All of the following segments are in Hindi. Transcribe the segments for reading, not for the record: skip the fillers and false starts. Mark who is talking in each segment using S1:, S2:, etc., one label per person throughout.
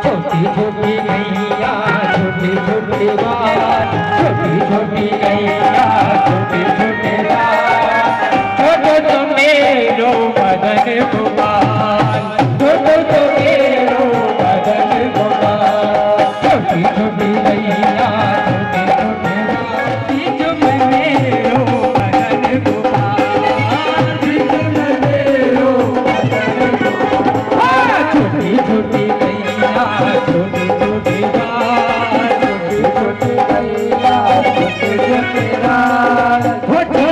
S1: छोटी छोटी नैया छोटी छोटी बात, छोटी छोटी नैया छोटे छोटे बात, छोटो तो मेरो मदन गोपाल, छोटो तो मेरो मदन गोपाल। छोटी छोटी नैया छोटे छोटे बात, बीच में मेरो मदन गोपाल, बीच में मेरो मदन गोपाल। छोटी छोटी छोटी छोटी बात, छोटी छोटी नैया छोटे छोटे रात, छोटे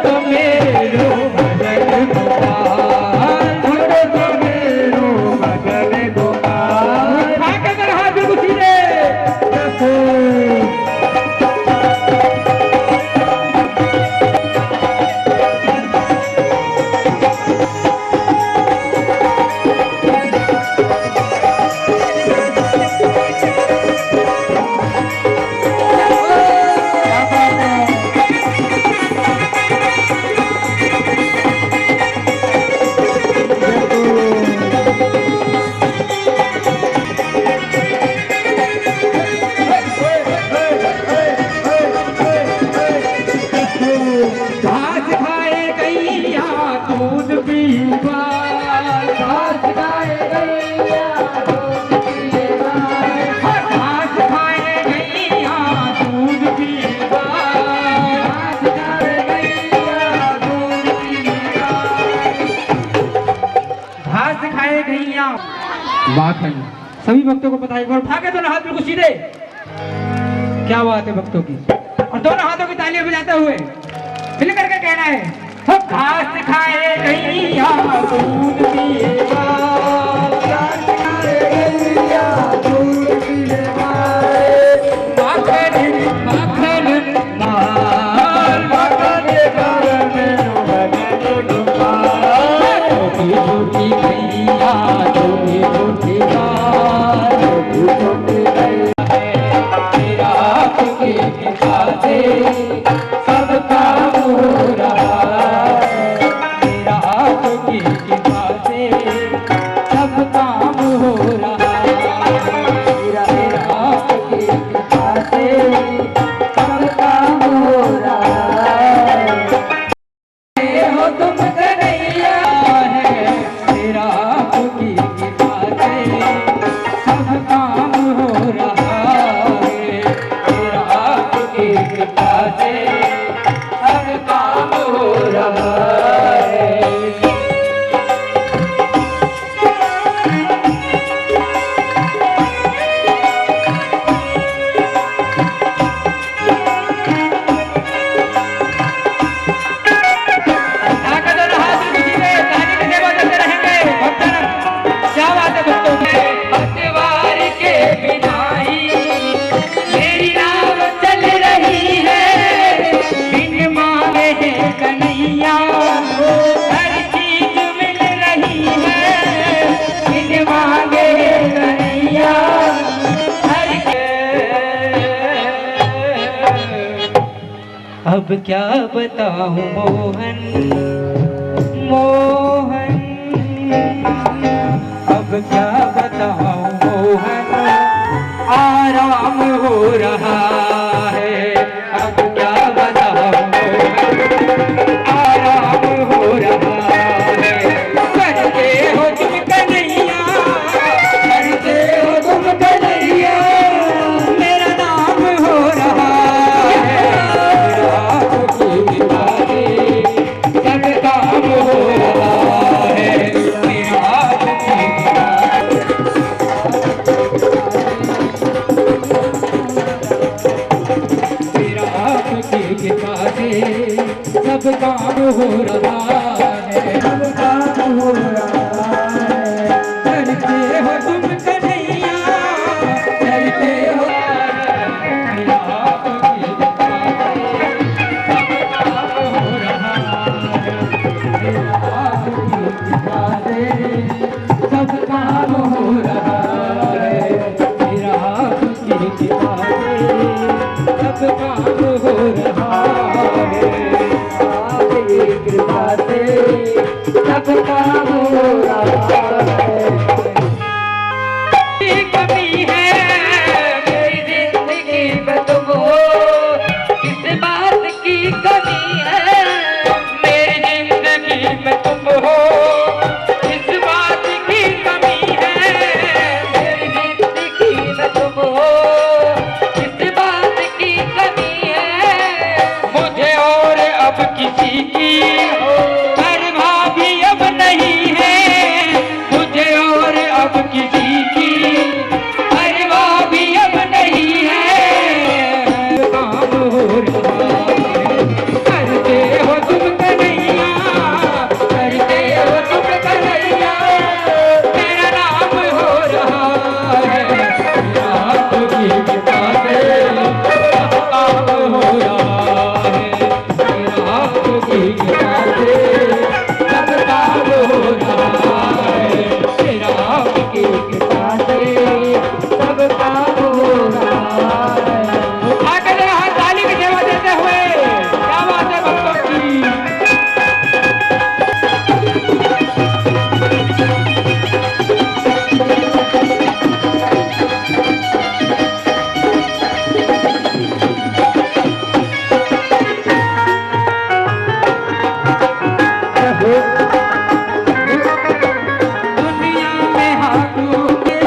S1: तो मेरो मदन गोपाल, छोटे तो मेरो मदन गोपाल। आके कर हाथ में कुछ दे माखन। सभी भक्तों को पता है, एक बार उठा के दोनों हाथ बिल्कुल सीधे। क्या बात है भक्तों की, और दोनों हाथों की तालियां बजाते हुए मिल करके कहना है, हो घास खाए गैया दूध पिएगा, घास खाए गैया दूध पिएगा, माखन माखन मार माखन कर मेरो मदन गोपाल। छोटी छोटी गैया छोटी छोटी बात, छोटी छोटी गैया तेरा आपकी कृपा से सब काम हो रहा है, तेरा आपकी कृपा से सब काम हो रहा है, तेरा आपकी कृपा से सब काम हो रहा है। हो तुम कन्हैया है, तेरा आपकी कृपा से सब काम हो रहा है, तेरा आपकी कृपा से सब काम हो रहा है। आगे दोनों हाथ उठी में ताली की सेवा करते रहेंगे। भक्तन क्या बात है भक्तों में, पतवार के बिना ही मेरी नाव चल रही है, बिन मांगे है कन्हैया हर चीज मिल रही है, बिन मांगे है कन्हैया हर। अब क्या बताऊं मोहन मोहन, अब क्या बताऊं मोहन, आराम हो रहा है, अब क्या बताऊं मोहन, आराम हो रहा है। करते हो तुम कन्हैया, करते हो तुम कन्हैया, मेरा नाम हो रहा है, मेरा आपकी कृपा से सब काम हो रहा सबका हो रहा है। कमी है मेरी जिंदगी में तुम हो, किस बात की कमी है मेरी जिंदगी में तुम हो, किस बात की कमी है मेरी जिंदगी में तुम हो, किस बात की कमी है मुझे और अब किसी की परवाह भी अब नहीं है, मुझे और अब किसी की परवाह भी अब नहीं है। काम हो रहा है करते हो तुम कन्हैया, करते हो तुम कन्हैया, मेरा नाम हो रहा है, आपकी कृपा से सब काम हो रहा है, आपकी कृपा से सब काम हो रहा है, आपकी कृपा से सब काम हो रहा है। उठाकर हाथ ताली की सेवा देते हुए क्या बात है भक्तों की। दुनिया में हाथोगे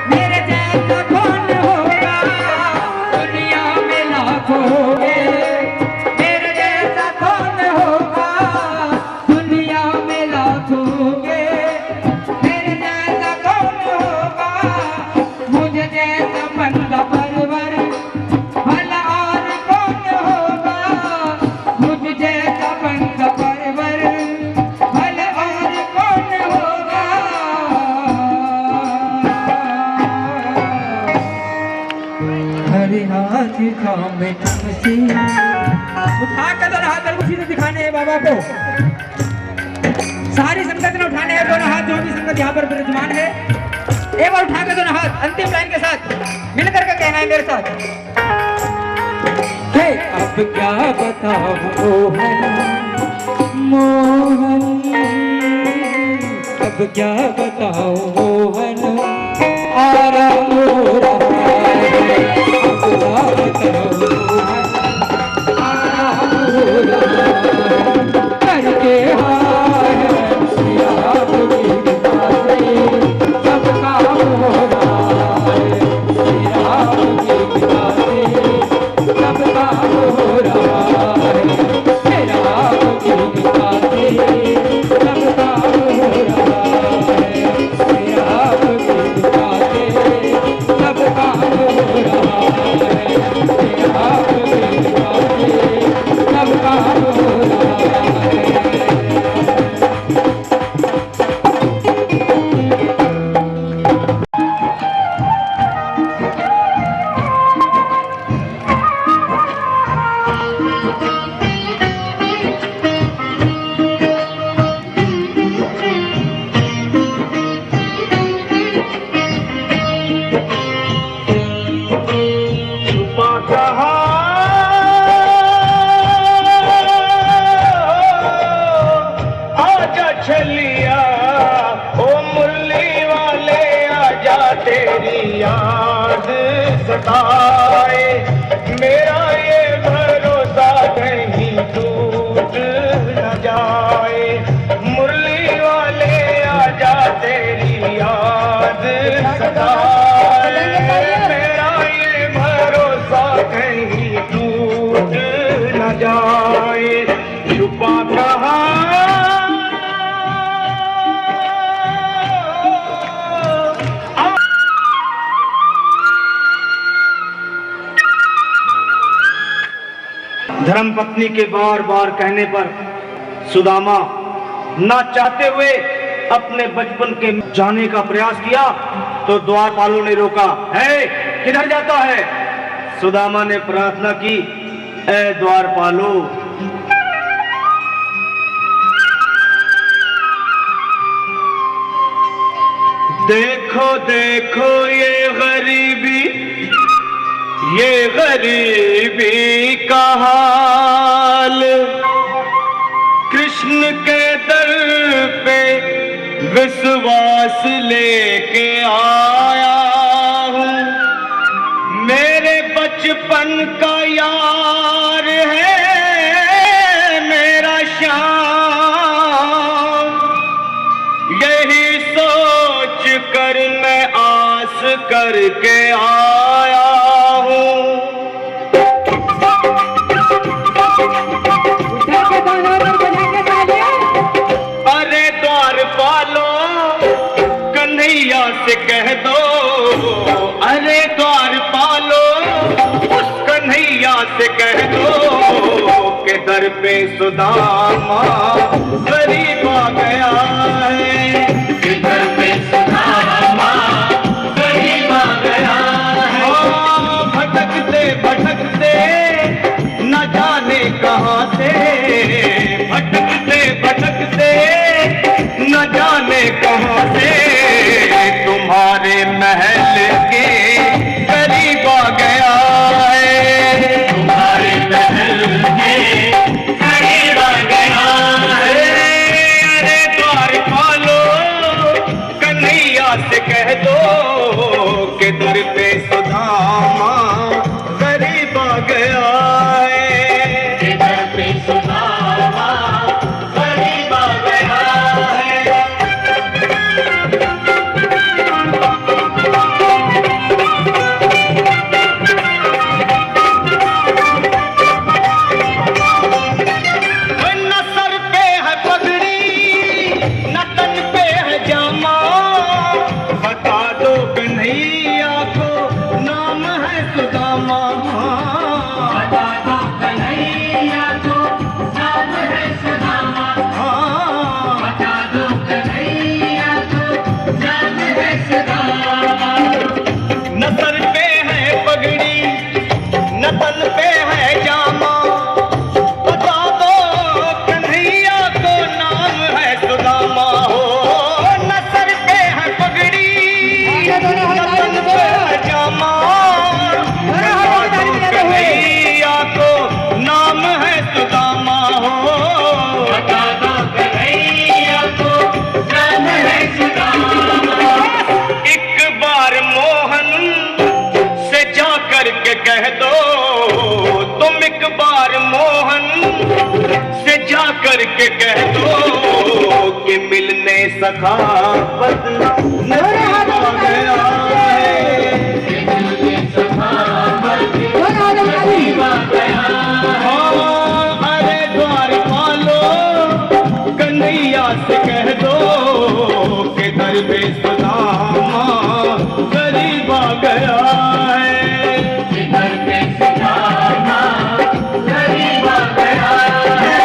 S1: मेरे जैसा कौन होगा, दुनिया में लाखों होगे मेरे जैसा कौन होगा, दुनिया में लाखों होगे मेरे जैसा कौन होगा, मुझे जैसा बंदा परवर भला और कौन होगा, मुझ जैसा बंदा परवर भला और कौन होगा। हरे हाथ थामे तुमसे उठा कर दोनों हाथ बिल्कुल सीधे दिखाने हैं बाबा को, सारी संगत ने उठाने हैं दोनों हाथ, जो भी संगत यहाँ पर विराजमान है एक बार उठा कर दोनों हाथ अंतिम लाइन के साथ मिलकर के कहना है मेरे साथ। हे अब क्या बताऊं मोहन, अब क्या बताऊं मोहन, आराम हो रहा है, अब क्या बताऊं मोहन, आराम हो रहा है, करके हाय आपकी कृपा से सब काम हो रहा है, आपकी कृपा से सब काम हो रहा है, आपकी कृपा से सब काम हो रहा है, आपकी कृपा से सब काम हो रहा है, आपकी कृपा से सब काम हो रहा है।
S2: छुपा कहा आजा छलिया ओ मुरली वाले आजा तेरी याद सताए, मेरा ये भरोसा कहीं टूट न जाए, मुरली वाले आजा तेरी याद सताए, मेरा ये भरोसा कहीं टूट न जाए। छुपा कहा धर्मपत्नी के बार बार कहने पर सुदामा ना चाहते हुए अपने बचपन के जाने का प्रयास किया तो द्वारपालों ने रोका। है किधर जाता है? सुदामा ने प्रार्थना की, ए द्वारपालो, देखो देखो ये गरीबी का हाल, कृष्ण के दर विश्वास लेके आया हूँ, मेरे बचपन का यार है मेरा श्याम। यही सोच कर मैं आस करके आया हूँ।
S1: उठा के दोनों पर बजा के ताली।
S2: अरे द्वारपालो कन्हैया से कह दो, अरे द्वारपालो कन्हैया से कह दो के दर पे सुदामा गरीब आ गया है, के दर पे सुदामा गरीब आ गया है। भटकते भटकते न जाने कहाँ से, भटकते भटकते न जाने कहाँ से तुम्हारे महल के करीब आ गया है, तुम्हारे महल के करीब आ गया है। अरे द्वारपालो कन्हैया से कह दो के दर पे सुदामा करीब आ गया है, के दर पे सुदामा करीब आ गया है। न सर पे है पगड़ी न तन पे है जामा, बता दो कन्हैया को नाम है सुदामा, बता दो कन्हैया को नाम है सुदामा, बता दो कन्हैया को नाम है सुदामा। न सर पे है पगड़ी न तन पे है जामा, बता दो कन्हैया को नाम है सुदामा हो। न सर पे है पगड़ी न तन पे है जामा, बता दो कन्हैया को नाम है सुदामा हो, बता दो कन्हैया को नाम है सुदामा। एक बार मोहन से जा करके कह दो, तुम एक बार मोहन से जा करके कह दो कि मिलने सखावत नसीब आ गया है, कि मिलने सखावत नसीब आ गया है। अरे द्वारपालो कन्हैया से कह दो कि दर पे सुदामा गरीब आ गया है, कि दर पे सुदामा गरीब आ गया है।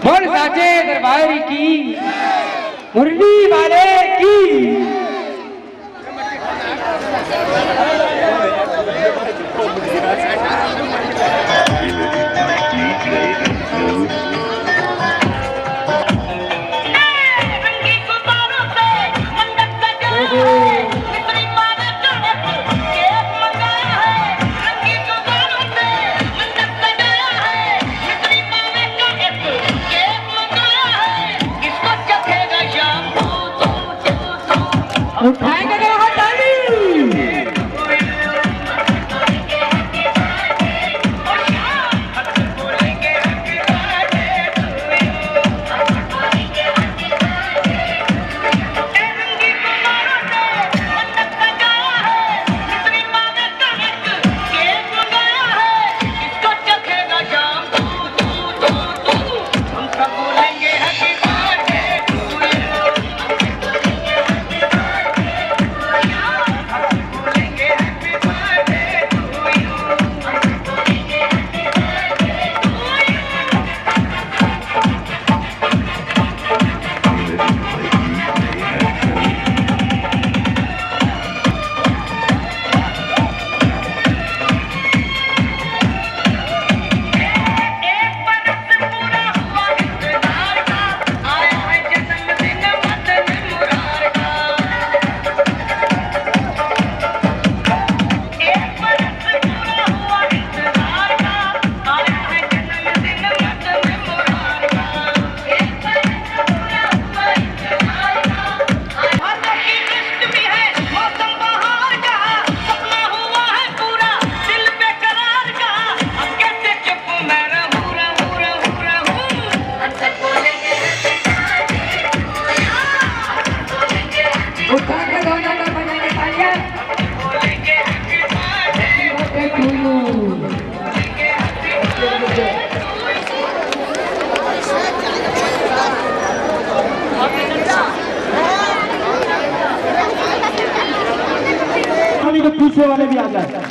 S1: बोल साचे दरबार की, मुरली वाले की। उठाएंगे तो हाथ ताली।
S3: पीछे वाले भी आ जाए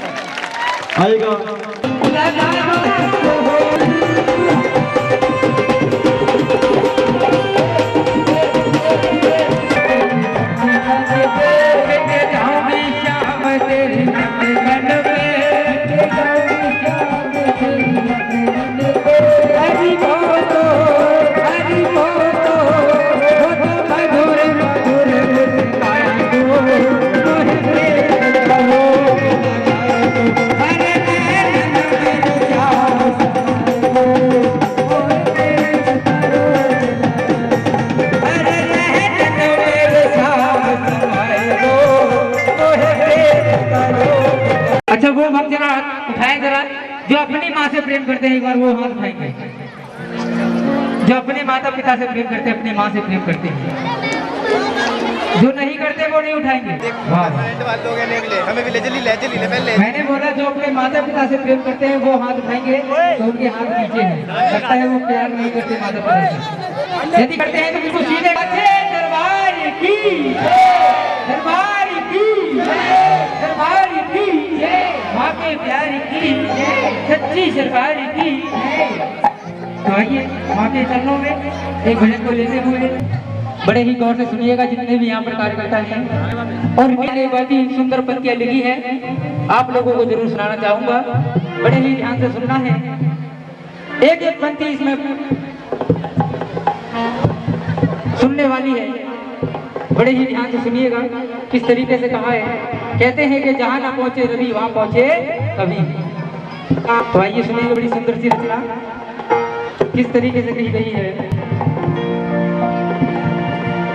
S3: आएगा।
S1: अच्छा वो भक्त जरा उठाए जरा, जो अपनी माँ से प्रेम करते हैं एक बार वो हाथ उठाएंगे। जो अपने माता पिता से प्रेम करते हैं, अपनी माँ से प्रेम करते हैं, जो नहीं करते वो नहीं उठाएंगे। मैंने बोला जो अपने माता पिता से प्रेम करते हैं वो हाथ उठाएंगे, तो उनके हाथ नीचे हैं, लगता है वो प्यार नहीं करते माता पिता से। यदि करते हैं तो बिल्कुल सीधे दरबार की, दरबार की, दरबार की, माँ के प्यार की, सच्ची सरकार की। तो आइए माँ के चरणों में एक भजन को लेते हुए बड़े ही गौर से सुनिएगा जितने भी यहाँ पर कार्यकर्ता हैं। और मेरे बहुत ही सुंदर पंक्तियाँ लिखी है, आप लोगों को जरूर सुनाना चाहूंगा, बड़े ही ध्यान से सुनना है। एक एक पंक्ति इसमें सुनने वाली है, बड़े ही ध्यान से सुनिएगा किस तरीके से कहा है। कहते हैं कि जहां ना पहुंचे रवि वहां पहुंचे कभी। तो आइए सुनिएगा बड़ी सुंदर सी रचना किस तरीके से कही गई है।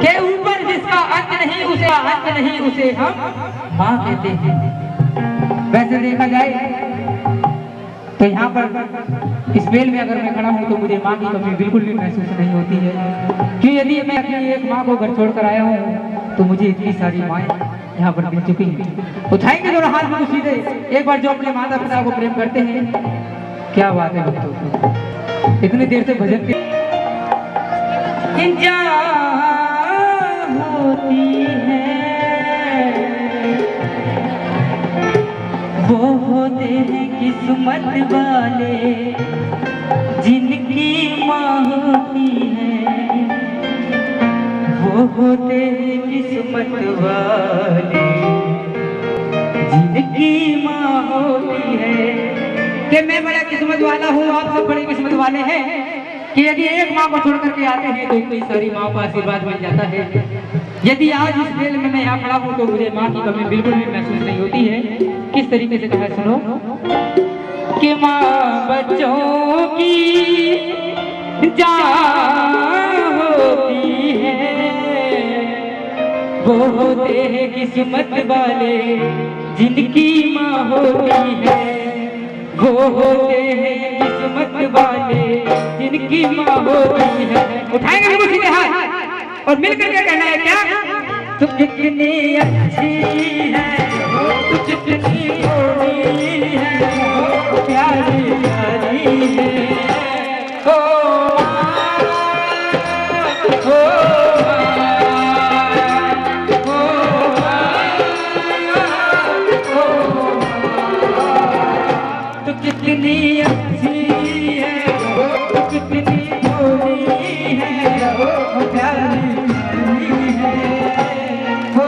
S1: के ऊपर जिसका अंत नहीं उसे अंत नहीं उसे हम माँ कहते हैं। वैसे देखा जाए तो यहाँ पर इस बेल में अगर मैं खड़ा हूँ तो मुझे माँ की कमी बिल्कुल भी महसूस नहीं होती है, कि यदि मैं अपनी एक माँ को घर छोड़कर आया हूँ तो मुझे इतनी सारी माएँ यहाँ पर मिल चुकी हैं। उठाएंगे दोनों हाथ बिल्कुल सीधे एक बार जो अपने माता पिता को प्रेम करते हैं। क्या बात है भक्तों, इतनी देर से भजन के होती है वो होते हैं किस्मत वाले। जिनकी माँ होती है वो होते हैं किस्मत वाले। जिनकी माँ होती है कि मैं बड़ा किस्मत वाला हूँ, आप सब बड़े किस्मत वाले हैं कि यदि एक माँ को छोड़ करके आते हैं तो इतनी सारी माँ का आशीर्वाद मिल जाता है। यदि आज इस खेल में मैं यहाँ खड़ा हूँ तो मुझे माँ की कमी बिल्कुल भी महसूस नहीं होती है। किस तरीके से कहा सुनो कि माँ बच्चों की जान होती है, वो होते हैं किस्मत वाले। जिनकी माँ होती है वो होते हैं किस्मत वाले। जिनकी माँ होती है, उठाएंगे बिल्कुल सीधे हाथ और मिल करके कहना है क्या, तू कितनी अच्छी है, तू कितनी भोली है, प्यारी प्यारी है। ओ तू कितनी अच्छी है, तू कितनी भोली है, प्यारी प्यारी है। हो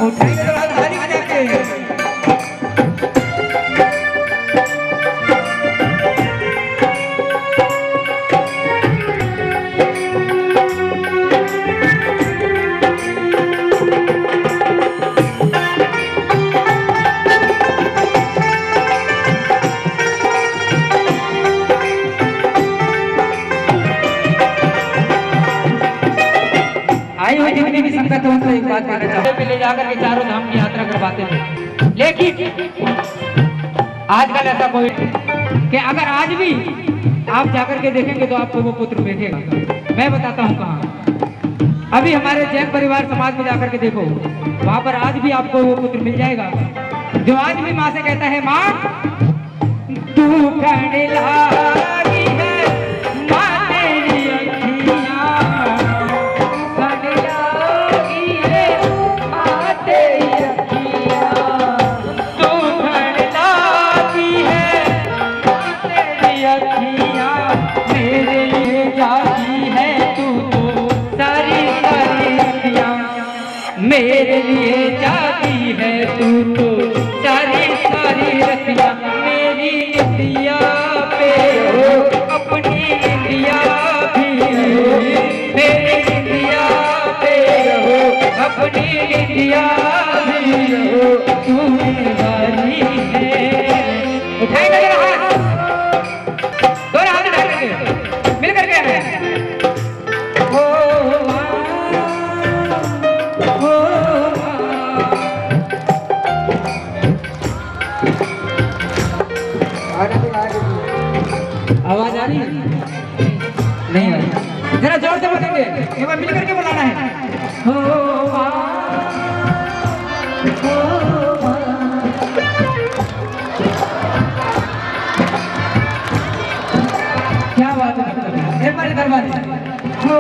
S1: उठाएंगे तो ताली बजा के। आई हुई जितनी भी संगत उनको एक बात कहना चाहूँ, पे ले जाकर के चारों धाम की यात्रा करवाते थे। लेकिन आजकल ऐसा कोई कि अगर आज भी आप जाकर के देखेंगे तो आपको वो पुत्र मिलेगा। मैं बताता हूँ कहाँ। अभी हमारे जैन परिवार समाज में जाकर के देखो, वहां पर आज भी आपको वो पुत्र मिल जाएगा जो आज भी माँ से कहता है, माँ तू कहने लगी है, माँ तेरी अखियाँ कहने लगी है, माँ तेरी अखियाँ। तू कहने लगी है, माँ तेरी अखियाँ मेरे लिए जाती है तू तो सारी सारी रतियाँ। मेरे लिए जाती है तू तो सारी सारी रतियाँ। मेरी इंडिया पे हो अपनी इंडिया भी, मेरी इंडिया पे हो अपनी इंडिया भी हो, तू मेरी वाली है। उठाएगा जरा हाथ, दोनों हाथ उठा करके मिल करके हो आवाज आ रही है? नहीं आ रही। जरा जोर से बोलेंगे, एक बार मिल करके बुलाना है। हो क्या बात है, एक बार दरबार हो